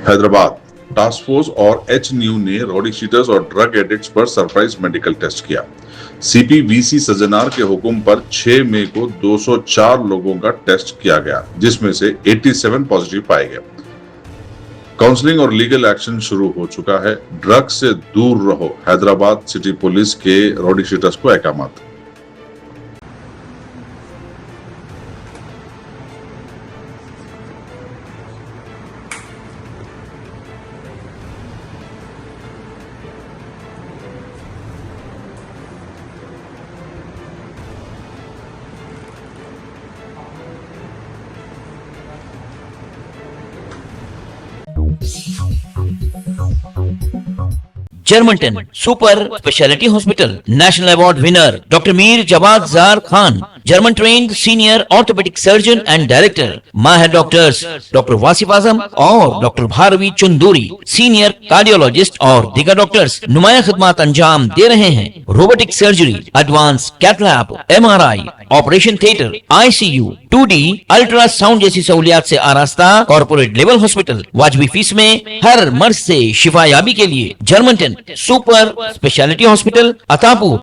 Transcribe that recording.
Hyderabad task force और H new ने rowdy sheeters और ड्रग एडिक्ट्स पर सरप्राइज मेडिकल टेस्ट किया। सीपी वीसी सज्जनार के हुक्म पर 6 मई को 204 लोगों का टेस्ट किया गया, जिसमें से 87 पॉजिटिव पाए गए। काउंसलिंग और लीगल एक्शन शुरू हो चुका है। ड्रग्स से दूर रहो, हैदराबाद सिटी पुलिस के रॉडी शीटर्स को अहकामात। Germanten super speciality hospital, national award winner doctor Mir Jawad Jar Khan, German trained senior orthopaedic surgeon and director, माहिर डॉक्टर्स डॉक्टर वासिफ आजम और doctor Bharavi Chunduri, senior cardiologist और दीगर डॉक्टर्स नुमाया खिदमत अंजाम दे रहे हैं। Robotic surgery, advance cath lab, MRI, operation theatre, ICU, 2D ultrasound जैसी सहूलियात से आरास्ता कॉर्पोरेट लेवल हॉस्पिटल, वाजबी फीस में हर मर्ज से शिफायाबी के लिए Germanton super speciality hospital, Attapur,